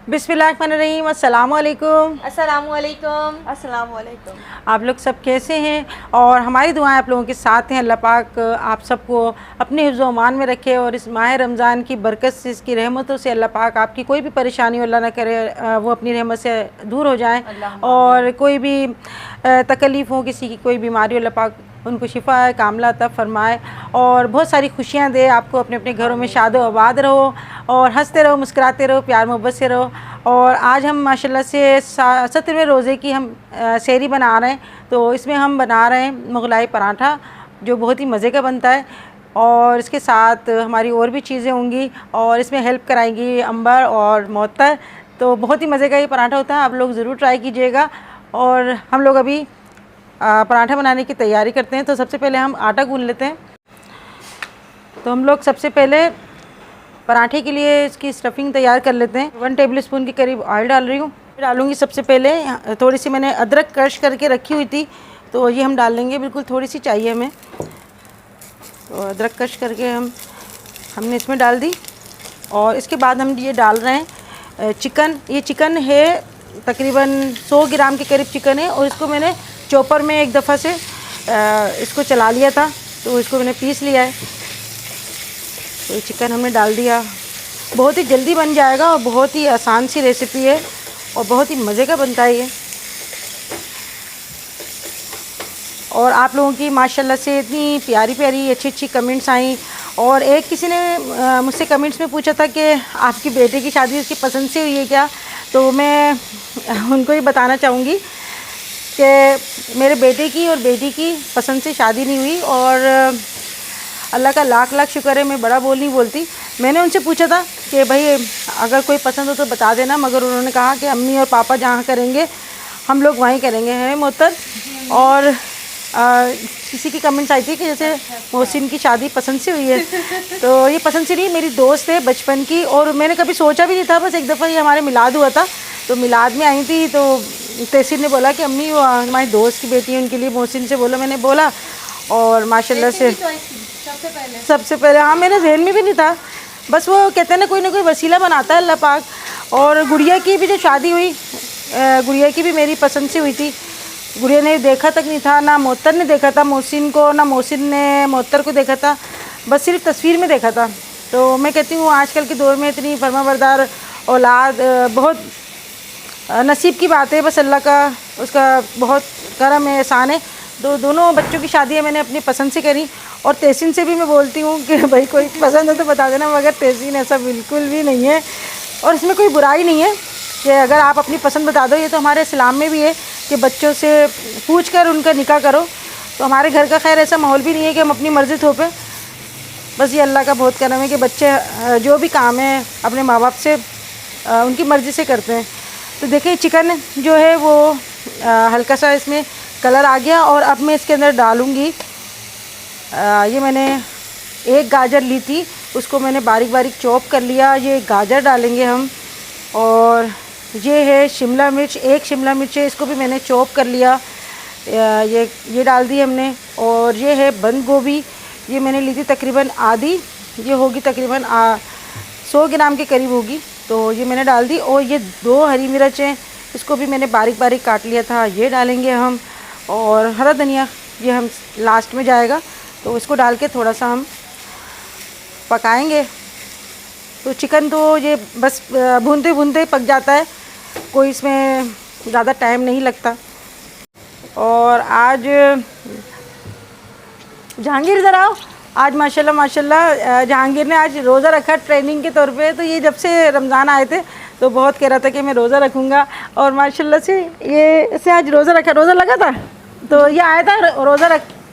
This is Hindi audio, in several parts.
बिस्मिल्लाहिर्रहमानिर्रहीम। अस्सलाम वालेकुम। अस्सलामु अलैकुम। अस्सलामु अलैकुम। आप लोग सब कैसे हैं? और हमारी दुआएं आप लोगों के साथ हैं। अल्लाह पाक आप सबको अपने हिफ्ज़ व अमान में रखे और इस माह रमज़ान की बरकत से, इसकी रहमतों से अल्लाह पाक आपकी कोई भी परेशानी अल्लाह ना करे, वो अपनी रहमत से दूर हो जाएं। और कोई भी तकलीफ़ हो, किसी की कोई बीमारी, अल्लाह पाक उनको शिफा कामला अता फ़रमाए और बहुत सारी खुशियाँ दे आपको। अपने अपने घरों में शादो आबाद रहो और हंसते रहो, मुस्कुराते रहो, प्यार मोहब्बत से रहो। और आज हम माशाल्लाह से 17वें रोज़े की हम सेहरी बना रहे हैं। तो इसमें हम बना रहे हैं मुगलाई पराठा, जो बहुत ही मज़े का बनता है। और इसके साथ हमारी और भी चीज़ें होंगी और इसमें हेल्प कराएंगी अंबर और मोहत्तर। तो बहुत ही मज़े का ये पराठा होता है, आप लोग ज़रूर ट्राई कीजिएगा। और हम लोग अभी पराठा बनाने की तैयारी करते हैं। तो सबसे पहले हम आटा गूंथ लेते हैं। तो हम लोग सबसे पहले पराठे के लिए इसकी स्टफिंग तैयार कर लेते हैं। 1 टेबलस्पून के करीब ऑयल डाल रही हूँ। डालूँगी सबसे पहले थोड़ी सी मैंने अदरक क्रश करके रखी हुई थी, तो ये हम डाल लेंगे। बिल्कुल थोड़ी सी चाहिए हमें, तो अदरक क्रश करके हमने इसमें डाल दी। और इसके बाद हम ये डाल रहे हैं चिकन। ये चिकन है तकरीबन 100 ग्राम के करीब चिकन है और इसको मैंने चॉपर में एक दफ़ा से इसको चला लिया था, तो इसको मैंने पीस लिया है। तो ये चिकन हमने डाल दिया। बहुत ही जल्दी बन जाएगा और बहुत ही आसान सी रेसिपी है और बहुत ही मज़े का बनता है ये। और आप लोगों की माशाल्लाह से इतनी प्यारी प्यारी अच्छी अच्छी कमेंट्स आई। और एक किसी ने मुझसे कमेंट्स में पूछा था कि आपकी बेटे की शादी उसकी पसंद से हुई है क्या? तो मैं उनको ये बताना चाहूँगी कि मेरे बेटे की और बेटी की पसंद से शादी नहीं हुई। और अल्लाह का लाख लाख शुक्र है, मैं बड़ा बोल नहीं बोलती। मैंने उनसे पूछा था कि भाई अगर कोई पसंद हो तो बता देना, मगर उन्होंने कहा कि अम्मी और पापा जहाँ करेंगे हम लोग वहीं करेंगे, हैं मोहतर। और किसी की कमेंट्स आई थी कि जैसे मोहसिन की शादी पसंद से हुई है, तो ये पसंद से नहीं, मेरी दोस्त है बचपन की। और मैंने कभी सोचा भी नहीं था, बस एक दफ़ा ये हमारे मिलाद हुआ था, तो मिलाद में आई थी। तो तहसीर ने बोला कि अम्मी वो हमारी दोस्त की बेटी है, उनके लिए मोहसिन से बोला। मैंने बोला और माशाल्लाह से सबसे पहले हाँ, मेरे जहन में भी नहीं था। बस वो कहते हैं ना कोई वसीला बनाता है अल्लाह पाक। और गुड़िया की भी जो शादी हुई, गुड़िया की भी मेरी पसंद से हुई थी। गुड़िया ने देखा तक नहीं था, ना मोहत्तर ने देखा था मोहसिन को, ना मोहसिन ने मोहत्तर को देखा था, बस सिर्फ तस्वीर में देखा था। तो मैं कहती हूँ आजकल के दौर में इतनी फरमाबरदार औलाद बहुत नसीब की बात है। बस अल्लाह का उसका बहुत करम है, एहसान है। दोनों बच्चों की शादियाँ मैंने अपनी पसंद से करी। और तहसीन से भी मैं बोलती हूँ कि भाई कोई पसंद हो तो बता देना, मगर तहसीन ऐसा बिल्कुल भी नहीं है। और इसमें कोई बुराई नहीं है कि अगर आप अपनी पसंद बता दो। ये तो हमारे इस्लाम में भी है कि बच्चों से पूछ कर उनका निकाह करो। तो हमारे घर का खैर ऐसा माहौल भी नहीं है कि हम अपनी मर्ज़ी थोपें। बस ये अल्लाह का बहुत करम है कि बच्चे जो भी काम है अपने माँ बाप से उनकी मर्ज़ी से करते हैं। तो देखिए चिकन जो है वो हल्का सा इसमें कलर आ गया। और अब मैं इसके अंदर डालूँगी, ये मैंने एक गाजर ली थी, उसको मैंने बारीक बारीक चॉप कर लिया। ये गाजर डालेंगे हम। और ये है शिमला मिर्च, एक शिमला मिर्च है, इसको भी मैंने चॉप कर लिया, ये डाल दी हमने। और ये है बंद गोभी, ये मैंने ली थी तकरीबन आधी, ये होगी तकरीबन 100 ग्राम के करीब होगी, तो ये मैंने डाल दी। और ये 2 हरी मिर्च हैं, इसको भी मैंने बारीक बारीक काट लिया था, ये डालेंगे हम। और हरा धनिया ये हम लास्ट में जाएगा, तो इसको डाल के थोड़ा सा हम पकाएंगे। तो चिकन तो ये बस भूनते भूनते पक जाता है, कोई इसमें ज़्यादा टाइम नहीं लगता। और आज जहांगीर इधर आओ। आज माशाल्लाह जहांगीर ने आज रोज़ा रखा ट्रेनिंग के तौर पे। तो ये जब से रमज़ान आए थे तो बहुत कह रहा था कि मैं रोज़ा रखूँगा, और माशाल्लाह से ये इसे आज रोज़ा लगा था। तो ये आया था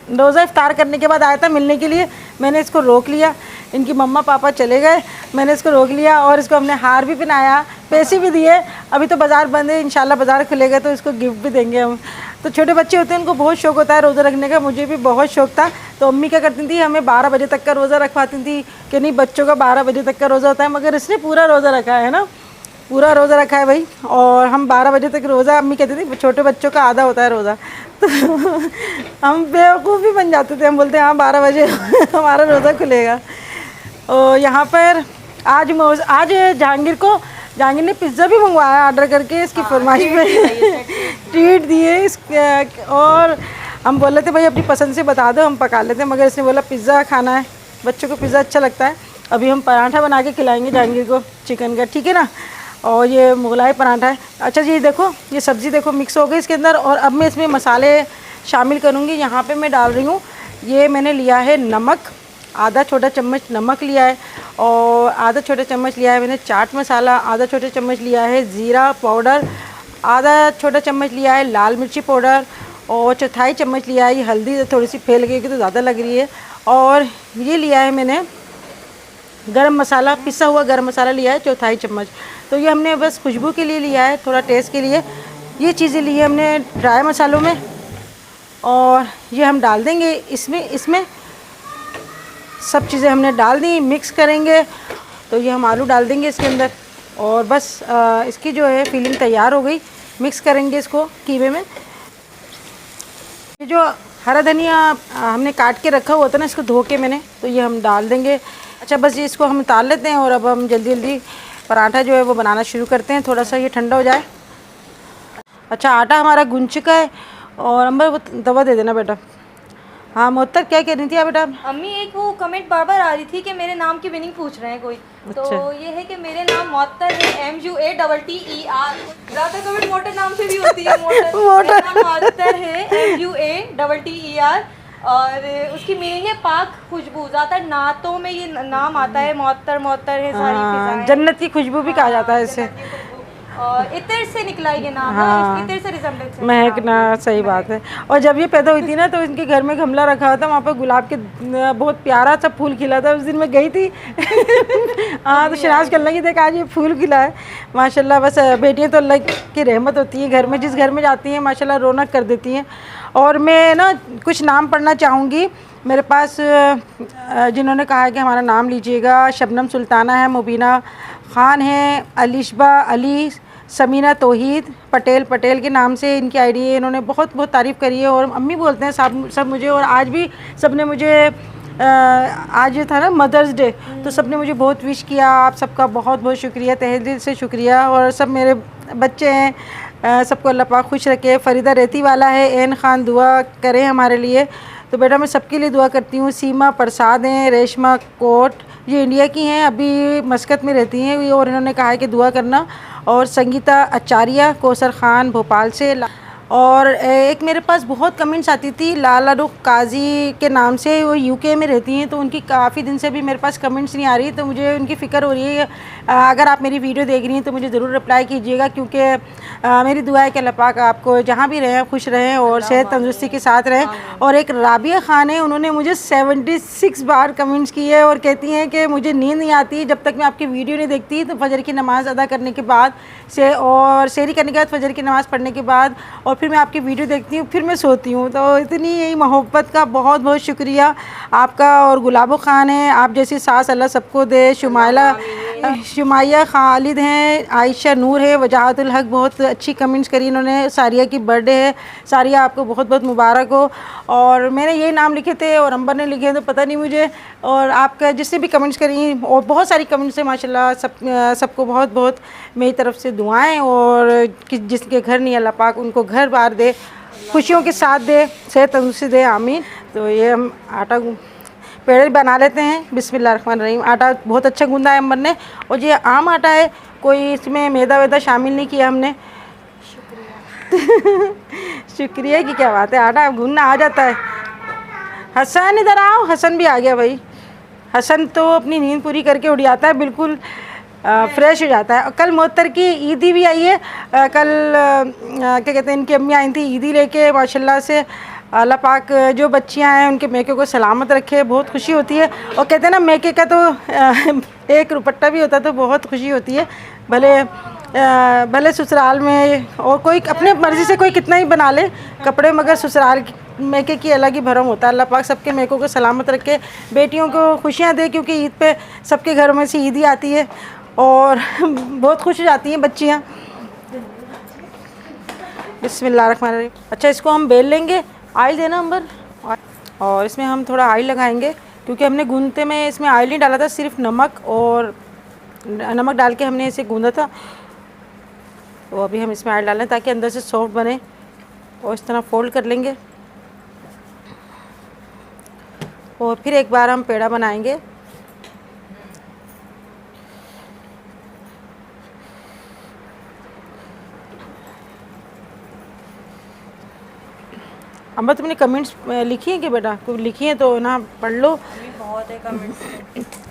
रोज़ा इफ्तार करने के बाद आया था मिलने के लिए। मैंने इसको रोक लिया, इनकी मम्मा पापा चले गए, मैंने इसको रोक लिया और इसको हमने हार भी पहनाया, पैसे भी दिए। अभी तो बाज़ार बंद है, इंशाल्लाह बाज़ार खुलेगा तो इसको गिफ्ट भी देंगे हम। तो छोटे बच्चे होते हैं उनको बहुत शौक़ होता है रोज़ा रखने का, मुझे भी बहुत शौक़ था। तो अम्मी क्या करती थी, हमें 12 बजे तक का रोज़ा रखवाती थी कि नहीं बच्चों का 12 बजे तक का रोज़ा होता है, मगर इसने पूरा रोज़ा रखा है ना, पूरा रोज़ा रखा है भाई। और हम 12 बजे तक रोज़ा, अम्मी कहती थी छोटे बच्चों का आधा होता है रोज़ा। तो हम बेवकूफ़ भी बन जाते थे, हम बोलते हाँ 12 बजे हमारा रोज़ा खुलेगा। और यहाँ पर आज जहांगीर को जहांगीर ने पिज़्ज़ा भी मंगवाया ऑर्डर करके, इसकी फरमाइश में ट्रीट दिए इसके। और हम बोल रहे थे भाई अपनी पसंद से बता दो, हम पका लेते हैं, मगर इसने बोला पिज़्ज़ा खाना है, बच्चों को पिज़्ज़ा अच्छा लगता है। अभी हम पराठा बना के खिलाएंगे जहांगीर को चिकन का, ठीक है ना। और ये मुगलाई पराठा है। अच्छा जी देखो, ये सब्ज़ी देखो मिक्स हो गई इसके अंदर। और अब मैं इसमें मसाले शामिल करूँगी। यहाँ पे मैं डाल रही हूँ, ये मैंने लिया है नमक, आधा छोटा चम्मच नमक लिया है, और आधा छोटा चम्मच लिया है मैंने चाट मसाला, आधा छोटा चम्मच लिया है ज़ीरा पाउडर, आधा छोटा चम्मच लिया है लाल मिर्ची पाउडर, और चौथाई चम्मच लिया है ये हल्दी, थोड़ी सी फैल गई तो ज़्यादा लग रही है। और ये लिया है मैंने गरम मसाला, पिसा हुआ गरम मसाला लिया है चौथाई चम्मच। तो ये हमने बस खुशबू के लिए लिया है, थोड़ा टेस्ट के लिए ये चीज़ें ली है हमने ड्राई मसालों में। और ये हम डाल देंगे इसमें सब चीज़ें हमने डाल दी, मिक्स करेंगे। तो ये हम आलू डाल देंगे इसके अंदर, और बस इसकी जो है फीलिंग तैयार हो गई। मिक्स करेंगे इसको कीमे में। ये जो हरा धनिया हमने काट के रखा हुआ था ना, इसको धो के मैंने, तो ये हम डाल देंगे। अच्छा बस ये इसको हम उतार लेते हैं, और अब हम जल्दी जल्दी पराठा जो है वो बनाना शुरू करते हैं। थोड़ा सा ये ठंडा हो जाए। अच्छा आटा हमारा गूंज चुका है। और अंबर वो तवा दे देना बेटा। हाँ मोहत्तर क्या कह रही थी आप बेटा? अम्मी एक वो कमेंट बार बार आ रही थी कि मेरे नाम की मीनिंग पूछ रहे हैं कोई। अच्छा। तो ये है कि मेरे नाम मोहत्तर है, MUATTER। ज़्यादा कमेंट मोटर नाम से भी होती है, मोटर मोहत्तर है, MUATTER। और उसकी मीनिंग है पाक खुशबू। ज़्यादा नातों में ये नाम आता है, मोहत्तर मोहत्तर है सारी फिजाएं। जन्नत की खुशबू भी कहा जाता है इसे। और इतर से निकला ये नाम, हाँ, इतर से रिजम्बलेंस है। महक ना, सही बात है। और जब ये पैदा हुई थी ना, तो इनके घर में गमला रखा हुआ था, वहाँ पर गुलाब के बहुत प्यारा सा फूल खिला था। उस दिन मैं गई थी हाँ, तो शराज करने लगी, देखा आज ये फूल खिला है माशाल्लाह। बस बेटियाँ तो अल्लाह की रहमत होती है, घर में जिस घर में जाती हैं माशाल्लाह रौनक कर देती हैं। और मैं ना कुछ नाम पढ़ना चाहूँगी। मेरे पास जिन्होंने कहा है कि हमारा नाम लीजिएगा, शबनम सुल्ताना है, मुबीना ख़ान है, अलिशबा अली, समीना तौहीद पटेल के नाम से इनकी आईडी है। इन्होंने बहुत बहुत तारीफ़ करी है, और अम्मी बोलते हैं सब मुझे। और आज भी सब ने मुझे आज था ना मदर्स डे, तो सब ने मुझे बहुत विश किया। आप सबका बहुत बहुत शुक्रिया, तहे दिल से शुक्रिया। और सब मेरे बच्चे हैं, सबको अल्लाह पाक खुश रखे। फरीदा रेती वाला है, एन खान दुआ करें हमारे लिए। तो बेटा मैं सबके लिए दुआ करती हूँ। सीमा प्रसाद हैं, रेशमा कोट, ये इंडिया की हैं, अभी मस्कत में रहती हैं, और इन्होंने कहा है कि दुआ करना। और संगीता आचार्य, कौसर ख़ान भोपाल से। और एक मेरे पास बहुत कमेंट्स आती थी लाला रुख काजी के नाम से, वो यूके में रहती हैं, तो उनकी काफ़ी दिन से भी मेरे पास कमेंट्स नहीं आ रही। तो मुझे उनकी फ़िक्र हो रही है। अगर आप मेरी वीडियो देख रही हैं तो मुझे ज़रूर रिप्लाई कीजिएगा, क्योंकि मेरी दुआ है कि अल्लाह पाक आपको जहाँ भी रहें खुश रहें और सेहत तंदुरुस्ती के साथ रहें। और एक राबिया ख़ान है, उन्होंने मुझे 76 बार कमेंट्स किए, और कहती हैं कि मुझे नींद नहीं आती जब तक मैं आपकी वीडियो नहीं देखती। तो फजर की नमाज़ अदा करने के बाद से, और सेहरी करने के बाद, फजर की नमाज़ पढ़ने के बाद, और फिर मैं आपकी वीडियो देखती हूँ, फिर मैं सोती हूँ। तो इतनी यही मोहब्बत का बहुत बहुत शुक्रिया आपका। और गुलाबो ख़ान है, आप जैसी सास अल्लाह सबको दे। शुमाया खालिद हैं, आयशा नूर है, वजाहतुल हक बहुत अच्छी कमेंट्स करी इन्होंने। सारिया की बर्थडे है, सारिया आपको बहुत बहुत मुबारक हो। और मैंने ये नाम लिखे थे और अंबर ने लिखे तो पता नहीं मुझे। और आपका जिससे भी कमेंट्स करी, और बहुत सारी कमेंट्स है माशाल्लाह, सबको बहुत बहुत मेरी तरफ से दुआएं। और जिसके घर नहीं अल्लाह पाक उनको घर बार दे, खुशियों के साथ दे, सेहत तंदुरुस्ती दे, आमीन। तो ये हम आटा पेड़े बना लेते हैं। बिस्मिल्लाहिर्रहमानिर्रहीम। आटा बहुत अच्छा गूंदा है अम्बर ने, और ये आम आटा है, कोई इसमें मैदा वैदा शामिल नहीं किया हमने। शुक्रिया की क्या बात है, आटा गूंदना आ जाता है। हसन इधर आओ, हसन भी आ गया भाई। हसन तो अपनी नींद पूरी करके उठ जाता है, बिल्कुल फ्रेश हो जाता है। कल मोहत्तर की ईदी भी आई है। कल क्या कहते हैं, इनकी अम्मी आई थी ईदी लेके, माशाल्लाह से अल्लाह पाक जो बच्चियां हैं उनके मैके को सलामत रखे, बहुत खुशी होती है। और कहते हैं ना मैके का तो एक रुपट्टा भी होता तो बहुत खुशी होती है। भले ससुराल में और कोई अपने मर्ज़ी से कोई कितना ही बना ले कपड़े, मगर ससुराल मैके की अलग ही भरम होता है। अल्लाह पाक सबके मैकों को सलामत रखे, बेटियों को खुशियाँ दे, क्योंकि ईद पे सबके घरों में से ईदी आती है और बहुत खुश हो जाती हैं बच्चियाँ। बिस्मिल्लाहिर्रहमानिर्रहीम। अच्छा इसको हम बेल लेंगे, ऑयल देना अंबर, और इसमें हम थोड़ा ऑयल लगाएंगे, क्योंकि हमने गूंदते में इसमें ऑयल नहीं डाला था, सिर्फ नमक और नमक डाल के हमने इसे गूंदा था, तो अभी हम इसमें ऑयल डालें ताकि अंदर से सॉफ्ट बने। और इस तरह फोल्ड कर लेंगे और फिर एक बार हम पेड़ा बनाएंगे। अम्मा तुमने कमेंट्स लिखी हैं कि बेटा? कोई लिखी है तो ना पढ़ लो। बहुत है कमेंट्स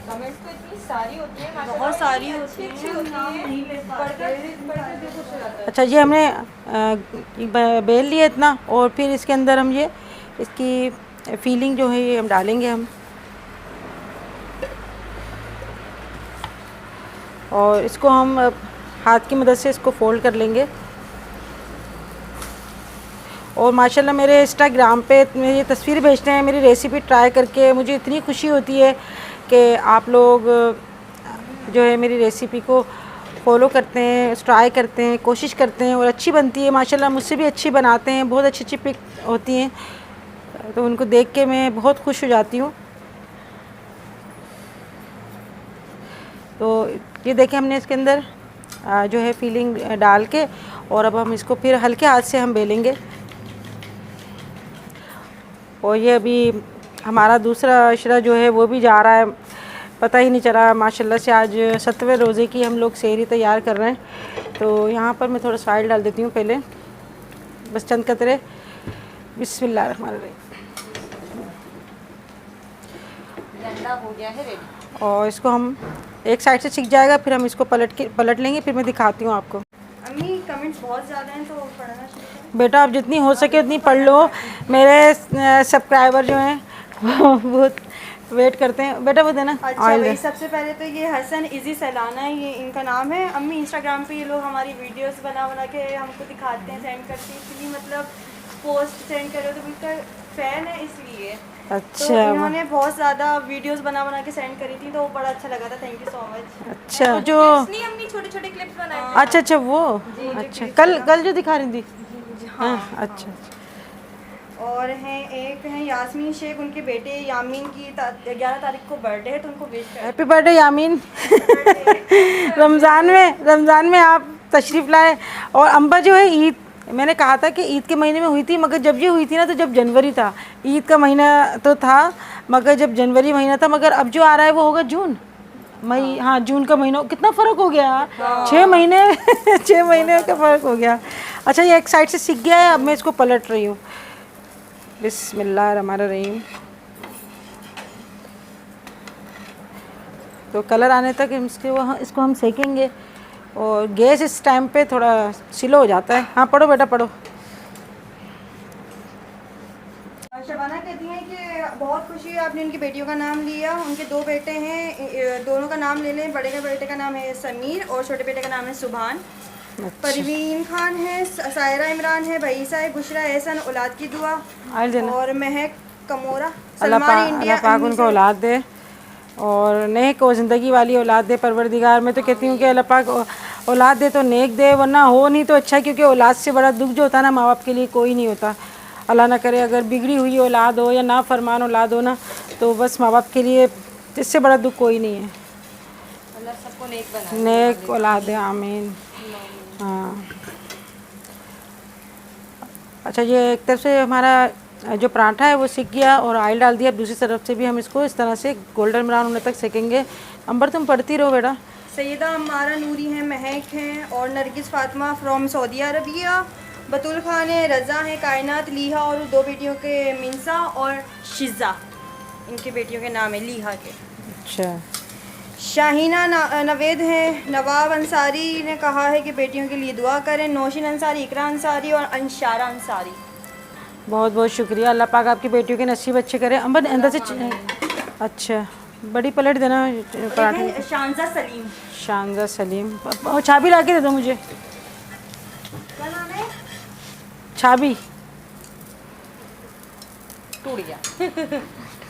तो इतनी सारी होती है, बहुत सारी होती है, अच्छा ये हमने बेल लिया इतना, और फिर इसके अंदर हम ये इसकी फीलिंग जो है ये हम डालेंगे हम, और इसको हम हाथ की मदद से इसको फोल्ड कर लेंगे। और माशाल्लाह मेरे इंस्टाग्राम पे मेरी तस्वीर भेजते हैं मेरी रेसिपी ट्राई करके, मुझे इतनी खुशी होती है कि आप लोग जो है मेरी रेसिपी को फॉलो करते हैं, ट्राई करते हैं, कोशिश करते हैं और अच्छी बनती है माशाल्लाह। मुझसे भी अच्छी बनाते हैं, बहुत अच्छी अच्छी पिक होती हैं, तो उनको देख के मैं बहुत खुश हो जाती हूँ। तो ये देखें हमने इसके अंदर जो है फीलिंग डाल के, और अब हम इसको फिर हल्के हाथ से हम बेलेंगे। और ये अभी हमारा दूसरा अशरा जो है वो भी जा रहा है, पता ही नहीं चला माशाल्लाह से। आज 7वें रोज़े की हम लोग सेहरी तैयार कर रहे हैं। तो यहाँ पर मैं थोड़ा ऑयल डाल देती हूँ पहले, बस चंद कतरे। बिस्मिल्लाहिर्रहमानिर्रहीम। हो गया है रेडी। और इसको हम एक साइड से सीख जाएगा, फिर हम इसको पलट लेंगे, फिर मैं दिखाती हूँ आपको। अम्मी कमेंट्स बहुत ज़्यादा हैं तो पढ़ना चाहिए। बेटा आप जितनी हो सके उतनी पढ़ लो, मेरे सब्सक्राइबर जो हैं वो बहुत वेट करते हैं। बेटा वो देना अच्छा भाई, सबसे पहले तो ये हसन इजी सैलाना है, ये इनका नाम है। अम्मी इंस्टाग्राम पे ये लोग हमारी वीडियोस बना बना के हमको दिखाते हैं, सेंड करते हैं, इसलिए मतलब पोस्ट सेंड कर रहे हो तो उनका फ़ैन है इसलिए। अच्छा, तो इन्होंने बहुत ज़्यादा वीडियोस बना बना के सेंड करी थी, तो वो बड़ा अच्छा लगा था। Thank you so much. अच्छा जो हमने छोटे छोटे क्लिप्स बनाए। अच्छा वो अच्छा कल जो दिखा रही थी। हाँ अच्छा। और हैं एक हैं यास्मीन शेख, उनके बेटे यामीन की 11 तारीख को बर्थडे है, तो उनको विश कर। हैप्पी बर्थडे यामीन। रमज़ान में आप तशरीफ़ लाए। और अम्बा जो है ईद, मैंने कहा था कि ईद के महीने में हुई थी, मगर जब ये हुई थी ना तो जब जनवरी था, ईद का महीना तो था मगर जब जनवरी महीना था, मगर अब जो आ रहा है वो होगा जून मई। हाँ जून का महीना, कितना फ़र्क हो गया। 6 महीने 6 महीने का फ़र्क हो गया। अच्छा ये एक साइड से सीख गया है, अब मैं इसको पलट रही हूँ। बिस्मिल्लाहिर्रहमानिर्रहीम। तो कलर आने तक इसको हम सेकेंगे, और गैस इस टाइम पे थोड़ा स्लो हो जाता है। हाँ पढ़ो बेटा पढ़ो। शबाना कहती हैं कि बहुत खुशी है आपने उनकी बेटियों का नाम लिया। उनके 2 बेटे हैं, दोनों का नाम ले लें। बड़े के बेटे का नाम है समीर और छोटे बेटे का नाम है सुभान। अच्छा। परवीन खान है, सायरा इमरान है, भईसा है, बुशरा एहसन, औलाद की दुआ, और महक कमोरा। अल्लाह पाक उनको औलाद दे और नेक और ज़िंदगी वाली औलाद दे परवरदिगार। मैं तो कहती हूँ कि अल्लाह पाक औलाद दे तो नेक दे, वरना हो नहीं तो अच्छा, क्योंकि औलाद से बड़ा दुख जो होता है ना माँ बाप के लिए कोई नहीं होता। अल्लाह ना करे अगर बिगड़ी हुई औलाद हो या ना फरमान औलाद हो ना, तो बस माँ बाप के लिए इससे बड़ा दुख कोई नहीं है। अल्लाह सबको नेक बनाए, नेक औलाद दे, आमीन। हाँ अच्छा ये एक तरफ से हमारा जो पराठा है वो सिक गया और ऑयल डाल दिया। दूसरी तरफ से भी हम इसको इस तरह से गोल्डन ब्राउन होने तक सेकेंगे। अंबर तुम पढ़ती रहो बेटा। सैयदा अम्मारा नूरी हैं, महक हैं, और Nargis Fatima from Saudi Arabia. Batul Khan है, रज़ा है, कायनात, लीहा, और 2 बेटियों के मिनसा और शिज़ा, इनके बेटियों के नाम है लीहा के। अच्छा शाहीना नवेद हैं। नवाब अंसारी ने कहा है कि बेटियों के लिए दुआ करें। नौशीन अंसारी, इकरा अंसारी और अंशारा अंसारी। बहुत बहुत शुक्रिया। अल्लाह पाक आपकी बेटियों के नसीब अच्छे करे। अंबर अंदर से अच्छा बड़ी प्लेट देना पराठे। शानजा सलीम। शानजा सलीम, और छाबी ला के दे दो मुझे। क्या नाम है? छाबी टूट गया।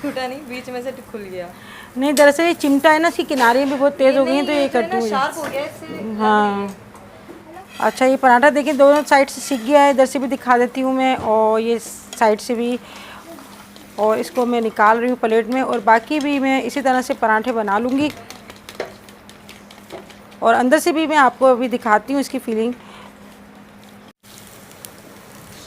टूटा नहीं, बीच में से खुल गया। नहीं दरअसल ये चिमटा है ना, इसकी किनारे भी बहुत तेज़ हो गई हैं तो ये कटती हुई। शार्प हो गया इससे। हाँ अच्छा ये पराठा देखिए दोनों साइड से सीख गया है। इधर से भी दिखा देती हूँ मैं, और ये साइड से भी। और इसको मैं निकाल रही हूँ प्लेट में, और बाकी भी मैं इसी तरह से पराठे बना लूँगी। और अंदर से भी मैं आपको अभी दिखाती हूँ इसकी फीलिंग।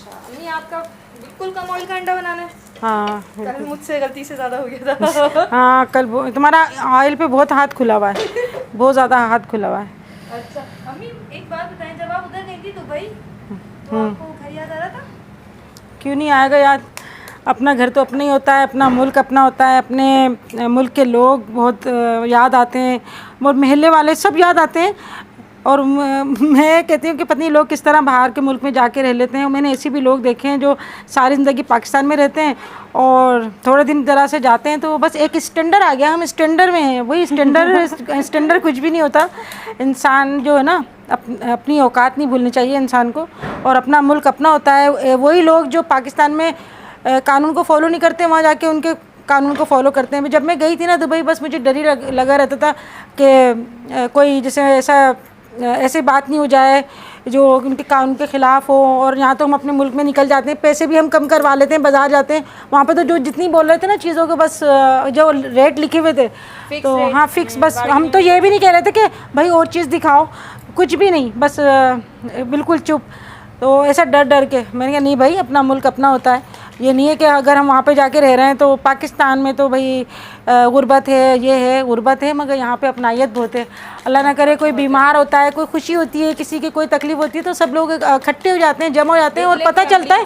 अम्मी आपका बिल्कुल कम ऑयल का अंडा बनाना है। हाँ कल मुझसे गलती से ज़्यादा हो गया था। हाँ, कल तुम्हारा ऑयल पे बहुत हाथ खुला हुआ है, बहुत ज़्यादा हाथ खुला हुआ है। अच्छा अम्मी एक बात बताएं, जब आप उधर गई थी दुबई तो आपको घर याद आ रहा था? क्यों नहीं आएगा याद, अपना घर तो अपना ही होता है, अपना मुल्क अपना होता है, अपने मुल्क के लोग बहुत याद आते हैं और महल्ले वाले सब याद आते हैं। और मैं कहती हूँ कि पता नहीं लोग किस तरह बाहर के मुल्क में जाके रह लेते हैं। मैंने ऐसे भी लोग देखे हैं जो सारी ज़िंदगी पाकिस्तान में रहते हैं और थोड़े दिन ज़रा से जाते हैं तो बस एक स्टैंडर्ड आ गया, हम स्टैंडर्ड में हैं। वही स्टैंडर्ड कुछ भी नहीं होता। इंसान जो है ना, अपनी औकात नहीं भूलनी चाहिए इंसान को, और अपना मुल्क अपना होता है। वही लोग जो पाकिस्तान में कानून को फॉलो नहीं करते, वहाँ जाके उनके कानून को फॉलो करते हैं। जब मैं गई थी ना दुबई, बस मुझे डर ही लगा रहता था कि कोई जैसे ऐसी बात नहीं हो जाए जो उनके कानून के ख़िलाफ़ हो। और यहाँ तो हम अपने मुल्क में निकल जाते हैं, पैसे भी हम कम करवा लेते हैं, बाज़ार जाते हैं, वहाँ पे तो जो जितनी बोल रहे थे ना चीज़ों के, बस जो रेट लिखे हुए थे तो हाँ फिक्स, बस हम तो ये भी नहीं कह रहे थे कि भाई और चीज़ दिखाओ, कुछ भी नहीं, बस बिल्कुल चुप। तो ऐसा डर डर के मैंने कहा नहीं भाई, अपना मुल्क अपना होता है। ये नहीं है कि अगर हम वहाँ पे जाके रह रहे हैं तो पाकिस्तान में तो भाई गुर्बत है, ये है गुर्बत है, मगर यहाँ पे अपनायत बहुत है। अल्लाह ना करे कोई बीमार होता है, कोई खुशी होती है, किसी की कोई तकलीफ़ होती है तो सब लोग इकट्ठे हो जाते हैं, जमा हो जाते हैं और पता चलता है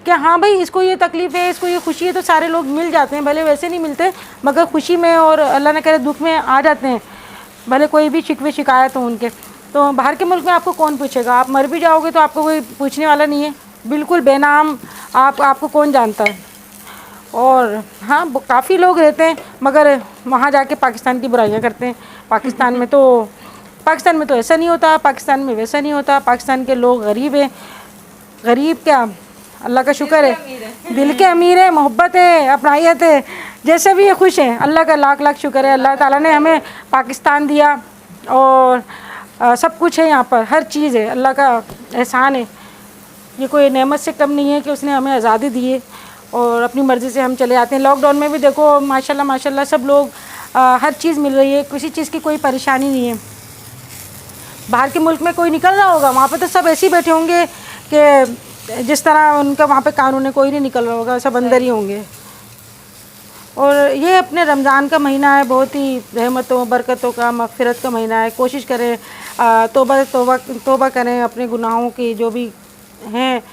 कि हाँ भाई इसको ये तकलीफ़ है, इसको ये खुशी है, तो सारे लोग मिल जाते हैं। भले वैसे नहीं मिलते मगर खुशी में और अल्लाह ना करे दुख में आ जाते हैं, भले कोई भी शिकवे शिकायत हो उनके। तो बाहर के मुल्क में आपको कौन पूछेगा, आप मर भी जाओगे तो आपको कोई पूछने वाला नहीं है, बिल्कुल बेनाम, आपको कौन जानता है। और हाँ काफ़ी लोग रहते हैं मगर वहाँ जाके पाकिस्तान की बुराइयाँ करते हैं। पाकिस्तान में तो ऐसा नहीं होता, पाकिस्तान में वैसा नहीं होता, पाकिस्तान के लोग गरीब हैं। गरीब क्या, अल्लाह का शुक्र है, दिल के अमीर है, मोहब्बत है, अपनायत है, जैसे भी ये खुश हैं। अल्लाह का लाख लाख शुक्र है, अल्लाह ताला ने हमें पाकिस्तान दिया और सब कुछ है यहाँ पर, हर चीज़ है, अल्लाह का एहसान है। ये कोई नेमत से कम नहीं है कि उसने हमें आज़ादी दी है और अपनी मर्ज़ी से हम चले आते हैं। लॉकडाउन में भी देखो माशाल्लाह माशाल्लाह सब लोग हर चीज़ मिल रही है, किसी चीज़ की कोई परेशानी नहीं है। बाहर के मुल्क में कोई निकल रहा होगा, वहाँ पे तो सब ऐसे ही बैठे होंगे कि जिस तरह उनका वहाँ पे कानून है, कोई नहीं निकल रहा होगा, सब अंदर ही होंगे। और ये अपने रमज़ान का महीना है, बहुत ही रहमतों बरकतों का, मग़फ़िरत का महीना है। कोशिश करें तौबा करें अपने गुनाहों की, जो भी हैं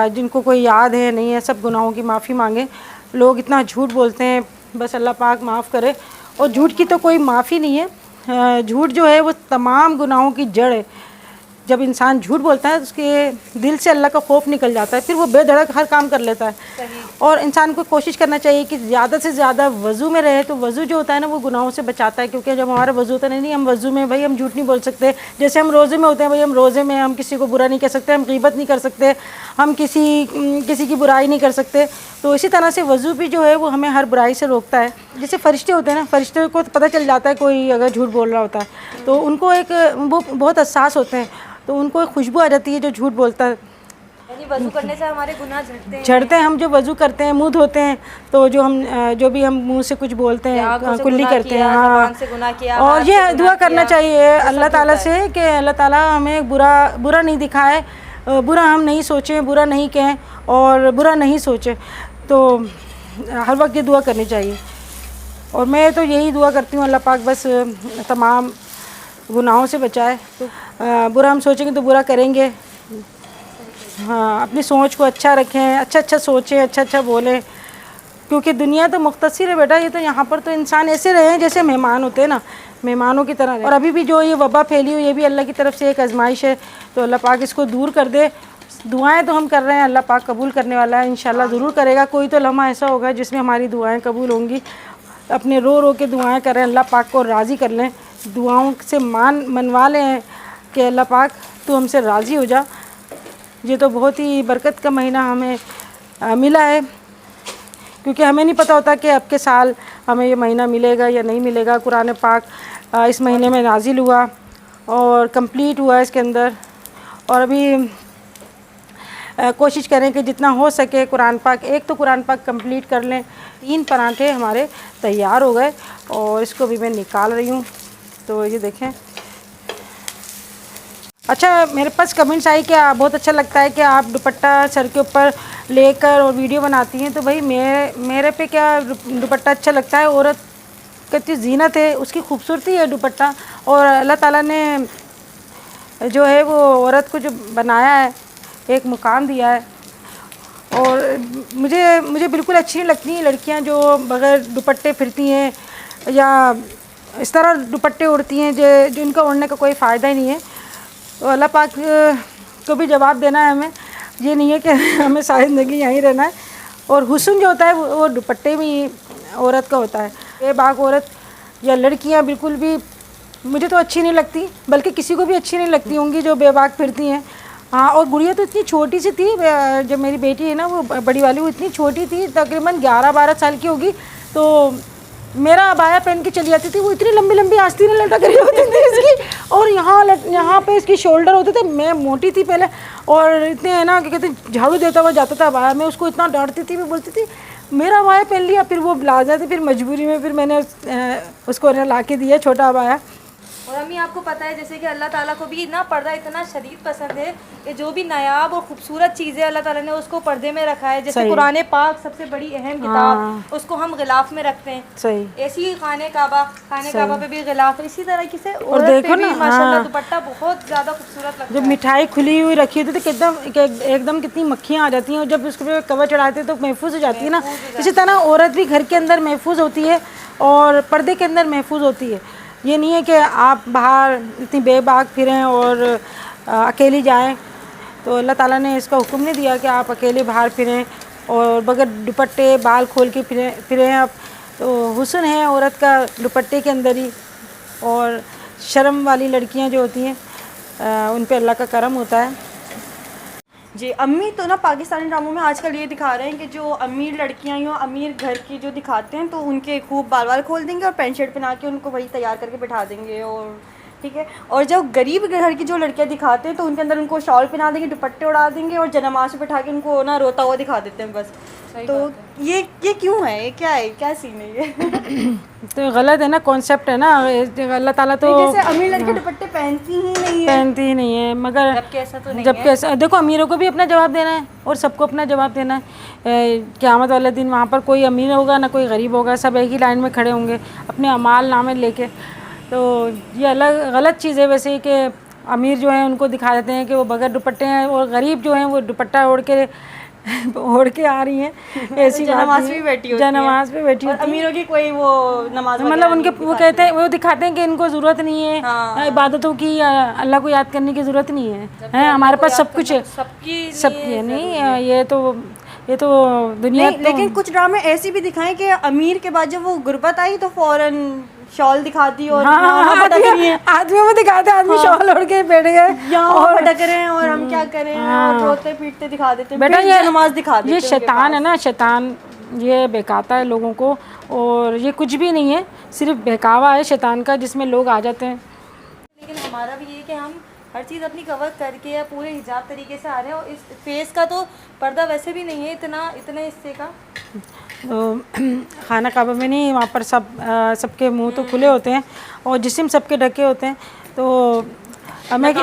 जिनको कोई याद है नहीं है, सब गुनाहों की माफ़ी मांगें। लोग इतना झूठ बोलते हैं, बस अल्लाह पाक माफ़ करे। और झूठ की तो कोई माफ़ी नहीं है, झूठ जो है वो तमाम गुनाहों की जड़ है। जब इंसान झूठ बोलता है तो उसके दिल से अल्लाह का खौफ निकल जाता है, फिर वो बेधड़क हर काम कर लेता है। और इंसान को कोशिश करना चाहिए कि ज़्यादा से ज़्यादा वज़ू में रहे। तो वज़ू जो होता है ना वो गुनाहों से बचाता है, क्योंकि जब हमारा वज़ू होता नहीं, हम वज़ू में भाई हम झूठ नहीं बोल सकते। जैसे हम रोज़े में होते हैं भाई, हम रोज़े में हम किसी को बुरा नहीं कह सकते, हम ग़ीबत नहीं कर सकते, हम किसी की बुराई नहीं कर सकते। तो इसी तरह से वज़ू भी जो है वो हमें हर बुराई से रोकता है। जैसे फ़रिश्ते होते हैं ना, फ़रिश्ते को पता चल जाता है कोई अगर झूठ बोल रहा होता है तो उनको वो बहुत हसास होते हैं, तो उनको एक खुशबू आ जाती है जो झूठ बोलता है। यानी वज़ू करने से हमारे गुनाह झड़ते हैं। हम जो वज़ू करते हैं, मुँह धोते हैं, तो जो भी हम मुँह से कुछ बोलते हैं, कुल्ली करते हैं, हाँ। और ये दुआ करना चाहिए अल्लाह ताला से कि अल्लाह ताला हमें बुरा नहीं दिखाए, बुरा हम नहीं सोचें, बुरा नहीं कहें और बुरा नहीं सोचें। तो हर वक्त ये दुआ करनी चाहिए। और मैं तो यही दुआ करती हूँ, अल्लाह पाक बस तमाम गुनाहों से बचाए। तो बुरा हम सोचेंगे तो बुरा करेंगे। हाँ, अपनी सोच को अच्छा रखें, अच्छा सोचें, अच्छा बोलें, क्योंकि दुनिया तो मुख्तसर है बेटा। ये तो यहाँ पर तो इंसान ऐसे रहे हैं जैसे मेहमान होते हैं ना, मेहमानों की तरह। और अभी भी जो ये वबा फैली हुई, ये भी अल्लाह की तरफ से एक आजमाइश है। तो अल्लाह पाक इसको दूर कर दे। दुआएं तो हम कर रहे हैं, अल्लाह पाक कबूल करने वाला है, इंशाल्लाह ज़रूर करेगा। कोई तो लम्हा ऐसा होगा जिसमें हमारी दुआएँ कबूल होंगी। अपने रो के दुआएँ करें, अल्लाह पाक को राज़ी कर लें, दुआओं से मनवा लें कि अल्लाह पाक तू हमसे राज़ी हो जा। ये तो बहुत ही बरकत का महीना हमें मिला है, क्योंकि हमें नहीं पता होता कि अब के साल हमें ये महीना मिलेगा या नहीं मिलेगा। कुरान पाक इस महीने में नाजिल हुआ और कंप्लीट हुआ इसके अंदर। और अभी कोशिश करें कि जितना हो सके कुरान पाक, एक तो कुरान पाक कंप्लीट कर लें। 3 पराठे हमारे तैयार हो गए और इसको भी मैं निकाल रही हूँ। तो ये देखें, अच्छा, मेरे पास कमेंट्स आई कि बहुत अच्छा लगता है कि आप दुपट्टा सर के ऊपर लेकर और वीडियो बनाती हैं। तो भाई मेरे पे क्या दुपट्टा अच्छा लगता है, औरत कितनी जीनत है, उसकी खूबसूरती है दुपट्टा। और अल्लाह ताला ने जो है वो औरत को जो बनाया है, एक मुकाम दिया है। और मुझे बिल्कुल अच्छी नहीं लगती लड़कियां जो बगैर दुपट्टे फिरती हैं या इस तरह दुपट्टे उड़ती हैं जो इनका उड़ने का कोई फ़ायदा ही नहीं है। तो अल्लाह पाक को भी जवाब देना है हमें, ये नहीं है कि हमें सारी ज़िंदगी यहीं रहना है। और हुस्न जो होता है वो दुपट्टे में ही औरत का होता है। बेबाक औरत या लड़कियां बिल्कुल भी मुझे तो अच्छी नहीं लगती, बल्कि किसी को भी अच्छी नहीं लगती होंगी जो बेबाक फिरती हैं। हाँ, और गुड़िया तो इतनी छोटी सी थी, जो मेरी बेटी है ना वो बड़ी वाली, वो इतनी छोटी थी, तकरीबन 11-12 साल की होगी। तो मेरा अबाया पहन के चली जाती थी, वो इतनी लंबी लंबी आस्तीनें लटक रही होती थी इसकी, और यहाँ पे इसकी शोल्डर होते थे। मैं मोटी थी पहले, और इतने है ना क्या कहते झाड़ू देता हुआ जाता था अबाया। मैं उसको इतना डांटती थी, मैं बोलती थी मेरा अबाया पहन लिया। फिर वो लाजा थी, फिर मजबूरी में फिर मैंने उसको ला के दिया छोटा अबाया। और अम्मी आपको पता है जैसे कि अल्लाह ताला को भी ना पर्दा इतना शदीद पसंद है कि जो भी नायाब और खूबसूरत चीज़ें अल्लाह ताला ने उसको पर्दे में रखा है। जैसे कुरान पाक सबसे बड़ी अहम किताब, उसको हम गिलाफ में रखते हैं। सही। ऐसी ही खाने काबा पे भी गिलाफ है। इसी तरह से और देखो ना, माशाल्लाह दुपट्टा बहुत ज़्यादा खूबसूरत लगता है। जब मिठाई खुली हुई रखी होती तो एकदम कितनी मक्खियाँ आ जाती हैं, और जब उसके पे कवर चढ़ाते तो महफूज हो जाती है ना। इसी तरह औरत भी घर के अंदर महफूज होती है और पर्दे के अंदर महफूज होती है। ये नहीं है कि आप बाहर इतनी बेबाक फिरें और अकेली जाएं। तो अल्लाह ताला ने इसका हुक्म नहीं दिया कि आप अकेले बाहर फिरें और बगैर दुपट्टे बाल खोल के फिरें आप। तो हुस्न है औरत का दुपट्टे के अंदर ही। और शर्म वाली लड़कियां जो होती हैं उन पे अल्लाह का करम होता है। जी अम्मी, तो ना पाकिस्तानी ड्रामों में आजकल ये दिखा रहे हैं कि जो अमीर लड़कियां या अमीर घर की जो दिखाते हैं तो उनके खूब बाल खोल देंगे और पैंट शर्ट पहना के उनको वही तैयार करके बिठा देंगे, और ठीक है। और जब गरीब घर की जो लड़कियां दिखाते हैं तो उनके अंदर उनको शॉल पहना देंगे, दुपट्टे उड़ा देंगे और जनामाज पे बिठा के उनको ना रोता हुआ दिखा देते हैं बस। तो ये क्यों है, ये क्या है, क्या सीन है ये? तो गलत है ना, कॉन्सेप्ट है ना। अल्लाह ताला तो जैसे अमीर लड़के दुपट्टे पहनती ही नहीं है, मगर जबकि ऐसा देखो, अमीरों को भी अपना जवाब देना है और सबको अपना जवाब देना है। क़यामत वाले दिन वहाँ पर कोई अमीर होगा ना कोई गरीब होगा, सब एक ही लाइन में खड़े होंगे अपने अमाल नामे लेके। तो ये अलग गलत चीज़ है वैसे कि अमीर जो हैं उनको दिखा देते हैं कि वो बगैर दुपट्टे हैं, और गरीब जो हैं वो दुपट्टा ओढ़ के आ रही हैं। ऐसी नमाज भी बैठी होती है, नमाज पे बैठी होती है। अमीरों की कोई वो नमाज मतलब उनके वो कहते हैं, वो दिखाते हैं कि इनको ज़रूरत नहीं है। हाँ। इबादतों की अल्लाह को याद करने की ज़रूरत नहीं है, हमारे पास सब कुछ है। सबकी नहीं, ये तो दुनिया लेकिन कुछ ड्रामे ऐसे भी दिखाएं कि अमीर के बाद जब वो गुर्बत आई तो फौरन शॉल दिखाती और आदमियों में दिखाते हैं, आदमी शॉल ओढ़ के बैठ गए और भटक रहे हैं और हम क्या करें, और रोते पीटते दिखा देते हैं। बेटा ये नमाज दिखा देते हैं। ये शैतान है ना, शैतान ये बहकाता है लोगों को, और ये कुछ भी नहीं है, सिर्फ बहकावा है शैतान का जिसमें लोग आ जाते हैं। लेकिन हमारा भी ये कि हम हर चीज़ अपनी कवर करके या पूरे हिजाब तरीके से आ रहे हैं। और इस फेस का तो पर्दा वैसे भी नहीं है इतने हिस्से का। तो खाना काबा में नहीं, वहाँ पर सबके मुंह तो खुले होते हैं और जिस्म सबके ढके होते हैं। तो मैं तो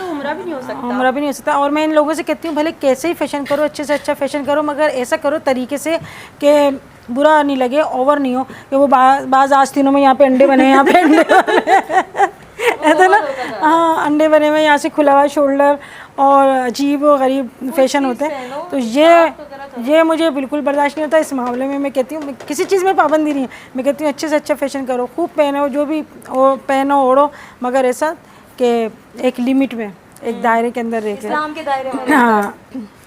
उम्रा भी नहीं हो सकता, उम्रा भी नहीं हो सकता। और मैं इन लोगों से कहती हूँ भले कैसे ही फैशन करो, अच्छे से अच्छा फैशन करो, मगर ऐसा करो तरीके से कि बुरा नहीं लगे, ओवर नहीं हो कि वो बाज़ आस्तीनों में यहाँ पे अंडे बने, यहाँ पे अंडे बने ऐसा ना। हाँ, अंडे बने हुए, यहाँ से खुला हुआ शोल्डर और अजीब व गरीब फैशन होते हैं। तो ये मुझे बिल्कुल बर्दाश्त नहीं होता। इस मामले में मैं कहती हूँ किसी चीज़ में पाबंदी नहीं है। मैं कहती हूँ अच्छे से अच्छा फैशन करो, खूब पहनो, जो भी पहनो ओढ़ो, मगर ऐसा कि एक लिमिट में, एक दायरे के अंदर रह के, इस्लाम के दायरे में। हाँ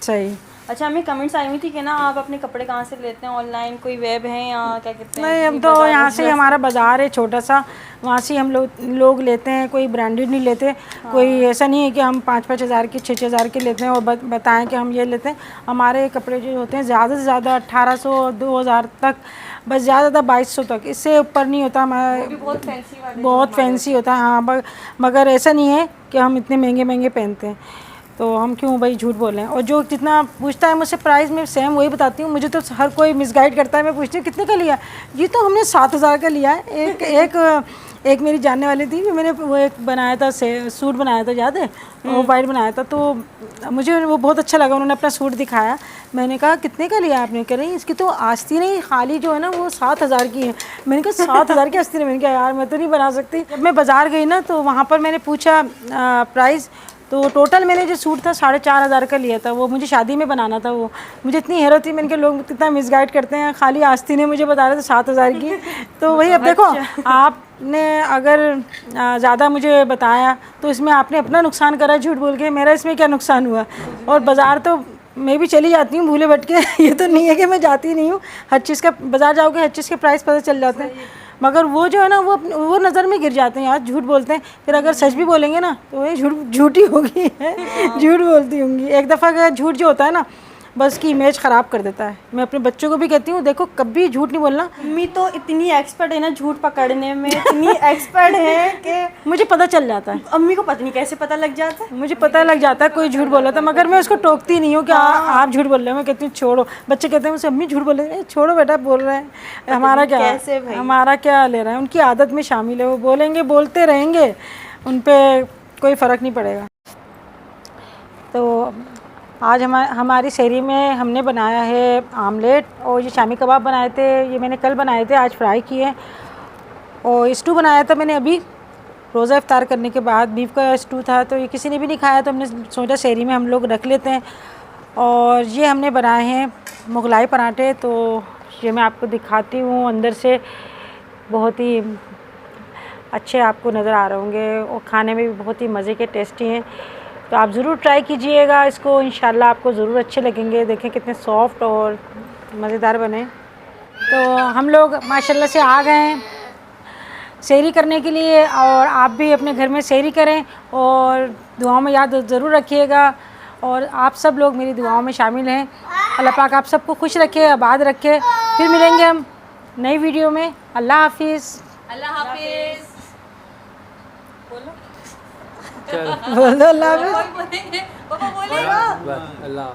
सही। अच्छा, हमें कमेंट्स आई हुई थी कि ना आप अपने कपड़े कहाँ से लेते हैं, ऑनलाइन कोई वेब है या क्या कहते हैं? नहीं, हम तो यहाँ से हमारा बाज़ार है छोटा सा, वहाँ से हम लोग लेते हैं। कोई ब्रांडेड नहीं लेते। हाँ। कोई ऐसा नहीं है कि हम 5-5 हज़ार के 6-6 हज़ार के लेते हैं और बताएं कि हम ये लेते हैं। हमारे कपड़े जो होते हैं ज़्यादा से ज़्यादा 1800-2000 तक, बस ज़्यादा 2200 तक, इससे ऊपर नहीं होता हमारा। बहुत फैंसी होता है हाँ, मगर ऐसा नहीं है कि हम इतने महंगे पहनते हैं। तो हम क्यों भाई झूठ बोलें। और जो जितना पूछता है मुझसे प्राइस में सेम वही बताती हूँ। मुझे तो हर कोई मिसगाइड करता है, मैं पूछती हूँ कितने का लिया, ये तो हमने 7,000 का लिया है। एक मेरी जानने वाली थी, मैंने वो एक बनाया था सूट बनाया था, याद है, वो वाइट बनाया था, तो मुझे वो बहुत अच्छा लगा। उन्होंने अपना सूट दिखाया, मैंने कहा कितने का लिया आपने, कह रही इसकी तो आस्तीन ही खाली जो है ना वो 7,000 की है। मैंने कहा 7,000 की आस्तीन है, मैंने कहा यार मैं तो नहीं बना सकती। जब मैं बाज़ार गई ना तो वहाँ पर मैंने पूछा प्राइस, तो टोटल मैंने जो सूट था 4,500 का लिया था। वो मुझे शादी में बनाना था। वो मुझे इतनी हैरत थी, मैंने कहा लोग कितना मिसगाइड करते हैं, खाली आस्तीन ने मुझे बता रहे थे 7,000 की। तो वही अब देखो आपने अगर ज़्यादा मुझे बताया तो इसमें आपने अपना नुकसान करा झूठ बोल के, मेरा इसमें क्या नुकसान हुआ। और बाज़ार तो मैं भी चली जाती हूँ भूले भटके, ये तो नहीं है कि मैं जाती नहीं हूँ। हर चीज़ का बाज़ार जाओगे हर चीज़ के प्राइस पता चल जाते हैं, मगर वो जो है ना वो नज़र में गिर जाते हैं यार, झूठ बोलते हैं। फिर अगर सच भी बोलेंगे ना तो ये झूठी होगी झूठ बोलती होंगी। एक दफ़ा का झूठ जो होता है ना बस की इमेज ख़राब कर देता है। मैं अपने बच्चों को भी कहती हूँ देखो कभी झूठ नहीं बोलना। अम्मी तो इतनी एक्सपर्ट है ना झूठ पकड़ने में, इतनी एक्सपर्ट है कि मुझे पता चल जाता है। अम्मी को पता नहीं कैसे पता लग जाता है। मुझे पता लग जाता है कोई झूठ बोल रहा था, मगर मैं उसको टोकती नहीं हूँ कि आप झूठ बोल रहे हो। मैं कहती हूँ छोड़ो, बच्चे कहते हैं मुझसे अम्मी झूठ बोल रहे हैं, छोड़ो बेटा बोल रहे हैं, हमारा क्या कैसे भाई? हमारा क्या ले रहा है। उनकी आदत में शामिल है, वो बोलेंगे बोलते रहेंगे, उन पर कोई फ़र्क नहीं पड़ेगा। तो आज हमारी शहरी में हमने बनाया है आमलेट, और ये शामी कबाब बनाए थे, ये मैंने कल बनाए थे, आज फ्राई किए। और स्टू बनाया था मैंने अभी रोज़ा इफ्तार करने के बाद, बीफ का स्टू था, तो ये किसी ने भी नहीं खाया तो हमने सोचा शहरी में हम लोग रख लेते हैं। और ये हमने बनाए हैं मुगलाई पराठे, तो ये मैं आपको दिखाती हूँ, अंदर से बहुत ही अच्छे आपको नज़र आ रहे होंगे और खाने में भी बहुत ही मज़े के टेस्टी हैं। तो आप ज़रूर ट्राई कीजिएगा इसको, इंशाल्लाह आपको ज़रूर अच्छे लगेंगे। देखें कितने सॉफ्ट और मज़ेदार बने। तो हम लोग माशाल्लाह से आ गए हैं सहरी करने के लिए, और आप भी अपने घर में सहरी करें और दुआओं में याद ज़रूर रखिएगा। और आप सब लोग मेरी दुआओं में शामिल हैं। अल्लाह पाक आप सबको खुश रखे, आबाद रखे। फिर मिलेंगे हम नई वीडियो में। अल्लाह हाफिज़। अल्लाह हाफिज़। बोलो अल्लाह हाफिज़। पापा बोलेगा अल्लाह